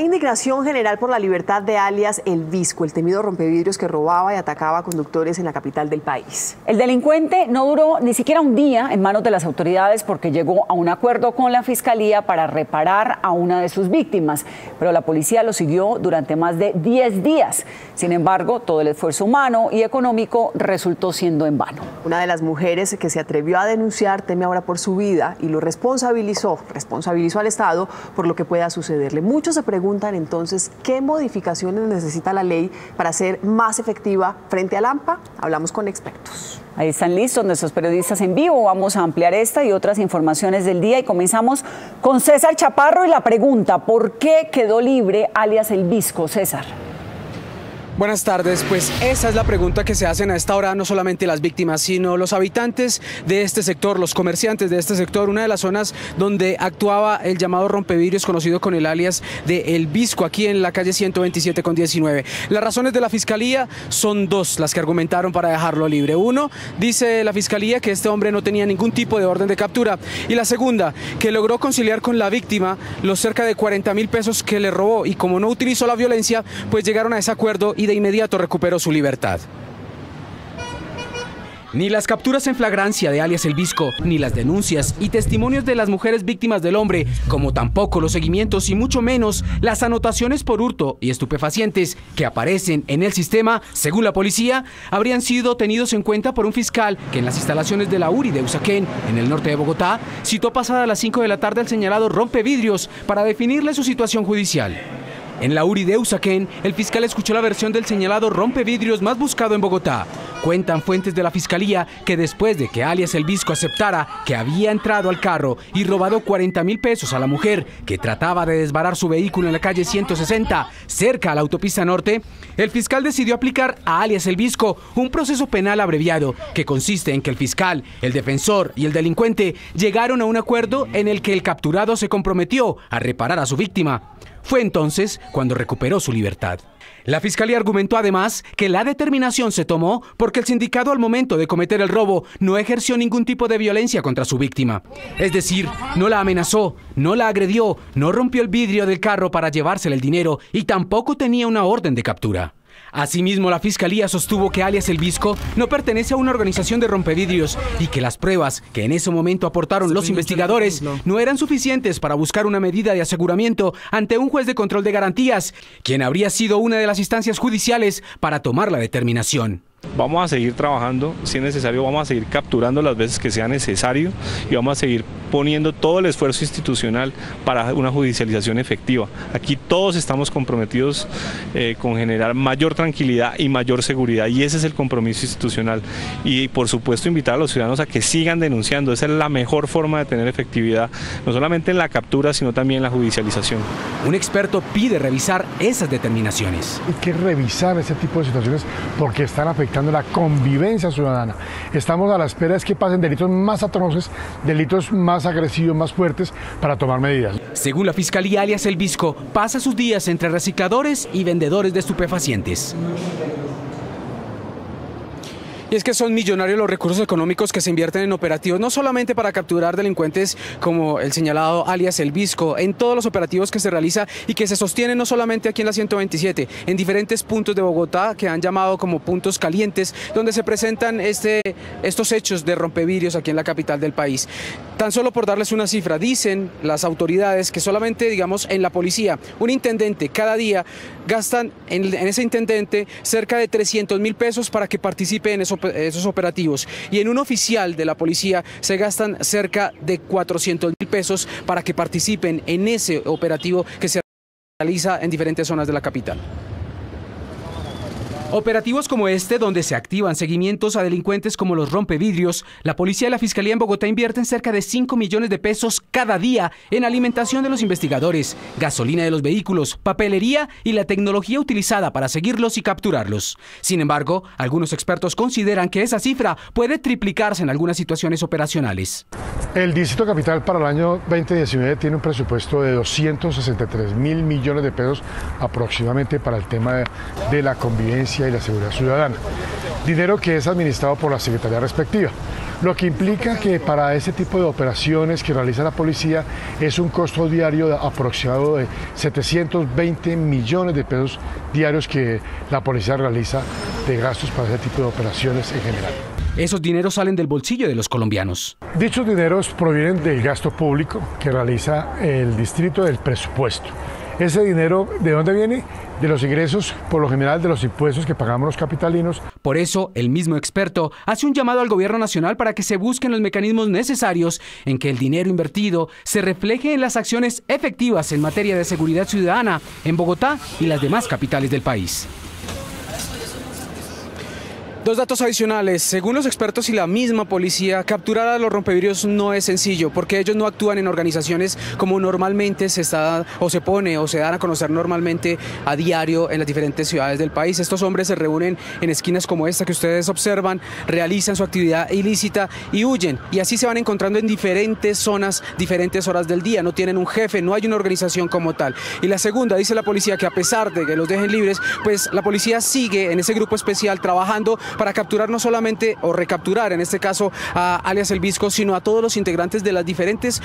Hay indignación general por la libertad de alias El Visco, el temido rompevidrios que robaba y atacaba a conductores en la capital del país. El delincuente no duró ni siquiera un día en manos de las autoridades porque llegó a un acuerdo con la Fiscalía para reparar a una de sus víctimas, pero la policía lo siguió durante más de 10 días. Sin embargo, todo el esfuerzo humano y económico resultó siendo en vano. Una de las mujeres que se atrevió a denunciar teme ahora por su vida y lo responsabilizó al Estado por lo que pueda sucederle. Muchos se preguntan entonces qué modificaciones necesita la ley para ser más efectiva frente al AMPA. Hablamos con expertos. Ahí están listos nuestros periodistas en vivo. Vamos a ampliar esta y otras informaciones del día y comenzamos con César Chaparro y la pregunta: ¿por qué quedó libre alias El Visco? César. Buenas tardes, pues esa es la pregunta que se hacen a esta hora no solamente las víctimas, sino los habitantes de este sector, los comerciantes de este sector, una de las zonas donde actuaba el llamado rompevidrios conocido con el alias de El Visco, aquí en la calle 127 con 19. Las razones de la Fiscalía son dos las que argumentaron para dejarlo libre. Uno, dice la Fiscalía que este hombre no tenía ningún tipo de orden de captura, y la segunda, que logró conciliar con la víctima los cerca de 40.000 pesos que le robó, y como no utilizó la violencia, pues llegaron a ese acuerdo y de inmediato recuperó su libertad. Ni las capturas en flagrancia de alias El Visco, ni las denuncias y testimonios de las mujeres víctimas del hombre, como tampoco los seguimientos y mucho menos las anotaciones por hurto y estupefacientes que aparecen en el sistema, según la policía, habrían sido tenidos en cuenta por un fiscal que en las instalaciones de la URI de Usaquén, en el norte de Bogotá, citó pasada las 5 de la tarde al señalado rompevidrios para definirle su situación judicial. En la URI de Usaquén, el fiscal escuchó la versión del señalado rompevidrios más buscado en Bogotá. Cuentan fuentes de la Fiscalía que después de que alias El Visco aceptara que había entrado al carro y robado 40.000 pesos a la mujer que trataba de desbarar su vehículo en la calle 160, cerca a la autopista norte, el fiscal decidió aplicar a alias El Visco un proceso penal abreviado que consiste en que el fiscal, el defensor y el delincuente llegaron a un acuerdo en el que el capturado se comprometió a reparar a su víctima. Fue entonces cuando recuperó su libertad. La Fiscalía argumentó además que la determinación se tomó porque el sindicado al momento de cometer el robo no ejerció ningún tipo de violencia contra su víctima. Es decir, no la amenazó, no la agredió, no rompió el vidrio del carro para llevársele el dinero y tampoco tenía una orden de captura. Asimismo, la Fiscalía sostuvo que alias El Visco no pertenece a una organización de rompevidrios y que las pruebas que en ese momento aportaron los investigadores no eran suficientes para buscar una medida de aseguramiento ante un juez de control de garantías, quien habría sido una de las instancias judiciales para tomar la determinación. Vamos a seguir trabajando, si es necesario vamos a seguir capturando las veces que sea necesario y vamos a seguir poniendo todo el esfuerzo institucional para una judicialización efectiva. Aquí todos estamos comprometidos con generar mayor tranquilidad y mayor seguridad, y ese es el compromiso institucional. Y por supuesto invitar a los ciudadanos a que sigan denunciando, esa es la mejor forma de tener efectividad, no solamente en la captura sino también en la judicialización. Un experto pide revisar esas determinaciones. Hay que revisar ese tipo de situaciones porque están afectando la convivencia ciudadana. Estamos a la espera de que pasen delitos más atroces, delitos más agresivos, más fuertes, para tomar medidas. Según la Fiscalía, alias El Visco pasa sus días entre recicladores y vendedores de estupefacientes. Y es que son millonarios los recursos económicos que se invierten en operativos, no solamente para capturar delincuentes como el señalado alias El Visco, en todos los operativos que se realiza y que se sostienen no solamente aquí en la 127, en diferentes puntos de Bogotá que han llamado como puntos calientes, donde se presentan estos hechos de rompevidrios aquí en la capital del país. Tan solo por darles una cifra, dicen las autoridades que solamente, digamos, en la policía, un intendente cada día gastan en ese intendente cerca de 300.000 pesos para que participe en esos operativos, y en un oficial de la policía se gastan cerca de 400.000 pesos para que participen en ese operativo que se realiza en diferentes zonas de la capital. Operativos como este, donde se activan seguimientos a delincuentes como los rompevidrios, la policía y la Fiscalía en Bogotá invierten cerca de 5 millones de pesos cada día en alimentación de los investigadores, gasolina de los vehículos, papelería y la tecnología utilizada para seguirlos y capturarlos. Sin embargo, algunos expertos consideran que esa cifra puede triplicarse en algunas situaciones operacionales. El Distrito Capital para el año 2019 tiene un presupuesto de 263.000 millones de pesos aproximadamente para el tema de la convivencia y la seguridad ciudadana. Dinero que es administrado por la Secretaría respectiva. lo que implica que para ese tipo de operaciones que realiza la policía es un costo diario aproximado de 720 millones de pesos diarios que la policía realiza de gastos para ese tipo de operaciones en general. Esos dineros salen del bolsillo de los colombianos. Dichos dineros provienen del gasto público que realiza el distrito, del presupuesto. Ese dinero, ¿de dónde viene? De los ingresos, por lo general, de los impuestos que pagamos los capitalinos. Por eso, el mismo experto hace un llamado al gobierno nacional para que se busquen los mecanismos necesarios en que el dinero invertido se refleje en las acciones efectivas en materia de seguridad ciudadana en Bogotá y las demás capitales del país. Dos datos adicionales. Según los expertos y la misma policía, capturar a los rompevidrios no es sencillo porque ellos no actúan en organizaciones como normalmente se dan a conocer normalmente a diario en las diferentes ciudades del país. Estos hombres se reúnen en esquinas como esta que ustedes observan, realizan su actividad ilícita y huyen. Y así se van encontrando en diferentes zonas, diferentes horas del día. No tienen un jefe, no hay una organización como tal. Y la segunda, dice la policía que a pesar de que los dejen libres, pues la policía sigue en ese grupo especial trabajando para capturar no solamente, o recapturar en este caso a alias El Visco, sino a todos los integrantes de las diferentes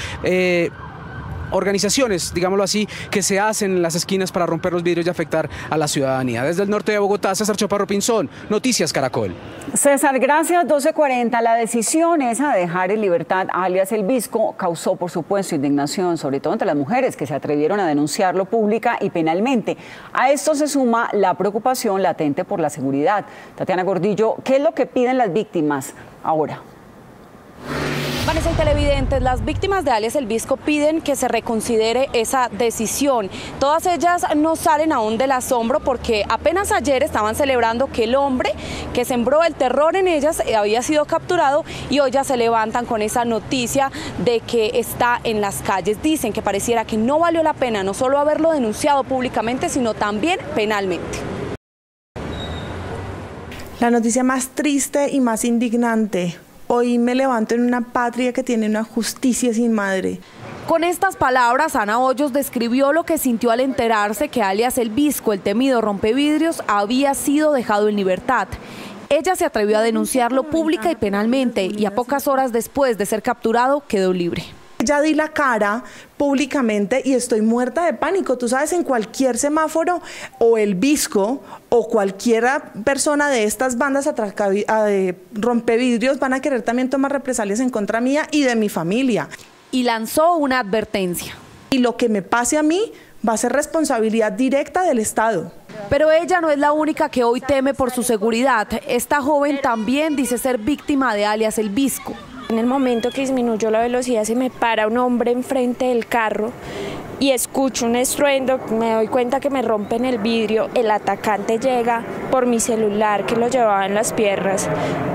organizaciones, digámoslo así, que se hacen en las esquinas para romper los vidrios y afectar a la ciudadanía. Desde el norte de Bogotá, César Chaparro Pinzón, Noticias Caracol. César, gracias. 12:40. La decisión esa de dejar en libertad a alias El Visco causó, por supuesto, indignación, sobre todo entre las mujeres que se atrevieron a denunciarlo pública y penalmente. A esto se suma la preocupación latente por la seguridad. Tatiana Gordillo, ¿qué es lo que piden las víctimas ahora? Vanessa y televidentes, las víctimas de alias El Visco piden que se reconsidere esa decisión. Todas ellas no salen aún del asombro porque apenas ayer estaban celebrando que el hombre que sembró el terror en ellas había sido capturado y hoy ya se levantan con esa noticia de que está en las calles. Dicen que pareciera que no valió la pena no solo haberlo denunciado públicamente, sino también penalmente. La noticia más triste y más indignante. Hoy me levanto en una patria que tiene una justicia sin madre. Con estas palabras, Ana Hoyos describió lo que sintió al enterarse que alias El Visco, el temido rompevidrios, había sido dejado en libertad. Ella se atrevió a denunciarlo pública y penalmente y a pocas horas después de ser capturado quedó libre. Ya di la cara públicamente y estoy muerta de pánico. Tú sabes, en cualquier semáforo o El Visco o cualquier persona de estas bandas de rompevidrios van a querer también tomar represalias en contra mía y de mi familia. Y lanzó una advertencia. Y lo que me pase a mí va a ser responsabilidad directa del Estado. Pero ella no es la única que hoy teme por su seguridad. Esta joven también dice ser víctima de alias El Visco. En el momento que disminuyó la velocidad se me para un hombre enfrente del carro y escucho un estruendo, me doy cuenta que me rompen el vidrio, el atacante llega por mi celular que lo llevaba en las piernas,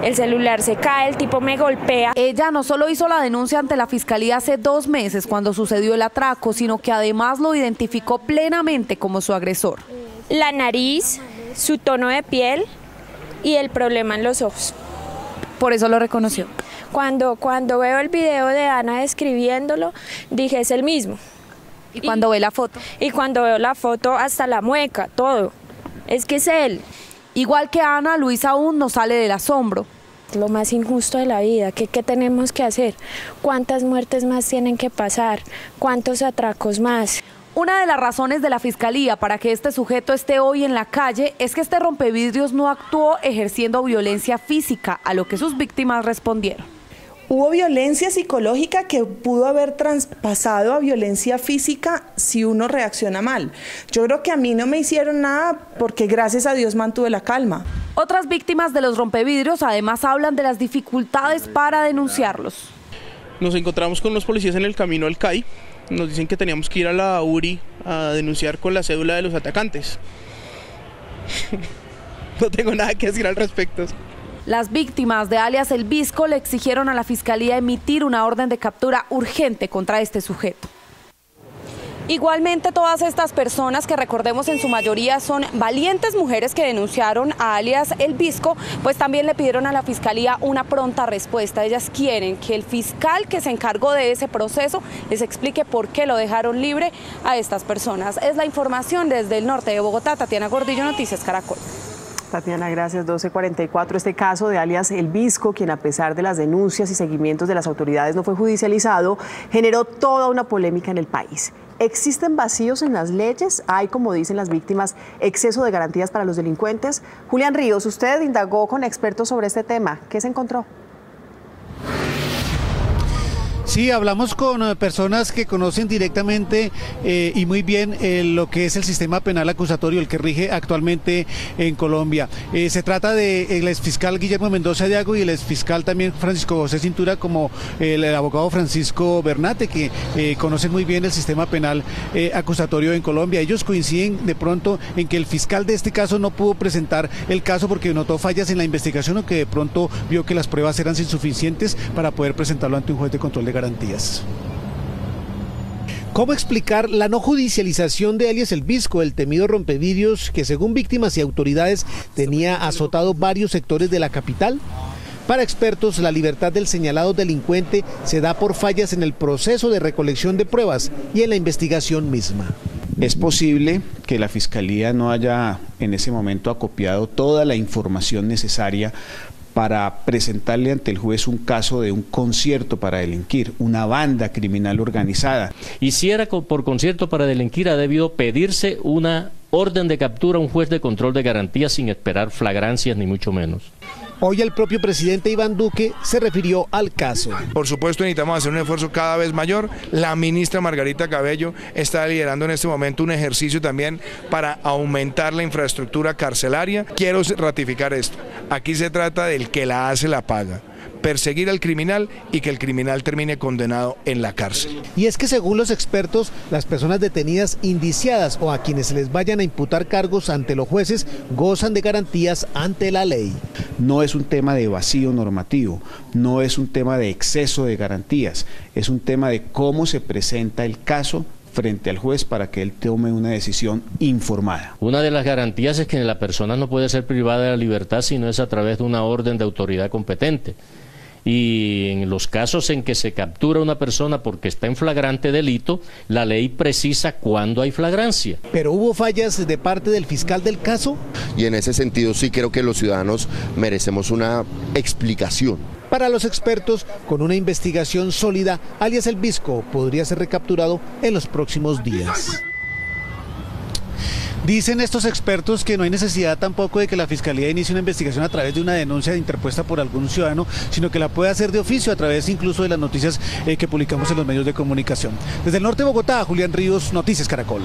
el celular se cae, el tipo me golpea. Ella no solo hizo la denuncia ante la fiscalía hace 2 meses cuando sucedió el atraco, sino que además lo identificó plenamente como su agresor. La nariz, su tono de piel y el problema en los ojos. Por eso lo reconoció. Cuando veo el video de Ana describiéndolo, dije es el mismo. ¿Y cuando ve la foto? Y cuando veo la foto, hasta la mueca, todo. Es que es él. Igual que Ana, Luis aún no sale del asombro. Lo más injusto de la vida, ¿qué tenemos que hacer? ¿Cuántas muertes más tienen que pasar? ¿Cuántos atracos más? Una de las razones de la Fiscalía para que este sujeto esté hoy en la calle es que este rompevidrios no actuó ejerciendo violencia física, a lo que sus víctimas respondieron. Hubo violencia psicológica que pudo haber traspasado a violencia física si uno reacciona mal. Yo creo que a mí no me hicieron nada porque gracias a Dios mantuve la calma. Otras víctimas de los rompevidrios además hablan de las dificultades para denunciarlos. Nos encontramos con los policías en el camino al CAI. Nos dicen que teníamos que ir a la URI a denunciar con la cédula de los atacantes. No tengo nada que decir al respecto. Las víctimas de alias El Visco le exigieron a la Fiscalía emitir una orden de captura urgente contra este sujeto. Igualmente, todas estas personas, que recordemos en su mayoría son valientes mujeres que denunciaron a alias El Visco, pues también le pidieron a la Fiscalía una pronta respuesta. Ellas quieren que el fiscal que se encargó de ese proceso les explique por qué lo dejaron libre a estas personas. Es la información desde el norte de Bogotá. Tatiana Gordillo, Noticias Caracol. Tatiana, gracias. 12:44. Este caso de alias El Visco, quien a pesar de las denuncias y seguimientos de las autoridades no fue judicializado, generó toda una polémica en el país. ¿Existen vacíos en las leyes? ¿Hay, como dicen las víctimas, exceso de garantías para los delincuentes? Julián Ríos, usted indagó con expertos sobre este tema. ¿Qué se encontró? Sí, hablamos con personas que conocen directamente y muy bien lo que es el sistema penal acusatorio, el que rige actualmente en Colombia. Se trata del exfiscal Guillermo Mendoza Diago y el exfiscal también Francisco José Cintura, como el abogado Francisco Bernate, que conocen muy bien el sistema penal acusatorio en Colombia. Ellos coinciden de pronto en que el fiscal de este caso no pudo presentar el caso porque notó fallas en la investigación o que de pronto vio que las pruebas eran insuficientes para poder presentarlo ante un juez de control de garantías. ¿Cómo explicar la no judicialización de alias El Visco, el temido rompevidrios que según víctimas y autoridades tenía azotado varios sectores de la capital? Para expertos, la libertad del señalado delincuente se da por fallas en el proceso de recolección de pruebas y en la investigación misma. Es posible que la Fiscalía no haya en ese momento acopiado toda la información necesaria para presentarle ante el juez un caso de un concierto para delinquir, una banda criminal organizada. Y si era por concierto para delinquir, ha debido pedirse una orden de captura a un juez de control de garantías sin esperar flagrancias ni mucho menos. Hoy el propio presidente Iván Duque se refirió al caso. Por supuesto necesitamos hacer un esfuerzo cada vez mayor. La ministra Margarita Cabello está liderando en este momento un ejercicio también para aumentar la infraestructura carcelaria. Quiero ratificar esto. Aquí se trata del que la hace la paga. Perseguir al criminal y que el criminal termine condenado en la cárcel. Y es que según los expertos, las personas detenidas indiciadas o a quienes se les vayan a imputar cargos ante los jueces gozan de garantías ante la ley. No es un tema de vacío normativo, no es un tema de exceso de garantías, es un tema de cómo se presenta el caso frente al juez para que él tome una decisión informada. Una de las garantías es que la persona no puede ser privada de la libertad si no es a través de una orden de autoridad competente. Y en los casos en que se captura una persona porque está en flagrante delito, la ley precisa cuándo hay flagrancia. ¿Pero hubo fallas de parte del fiscal del caso? Y en ese sentido sí creo que los ciudadanos merecemos una explicación. Para los expertos, con una investigación sólida, alias El Visco podría ser recapturado en los próximos días. Dicen estos expertos que no hay necesidad tampoco de que la Fiscalía inicie una investigación a través de una denuncia interpuesta por algún ciudadano, sino que la puede hacer de oficio a través incluso de las noticias que publicamos en los medios de comunicación. Desde el norte de Bogotá, Julián Ríos, Noticias Caracol.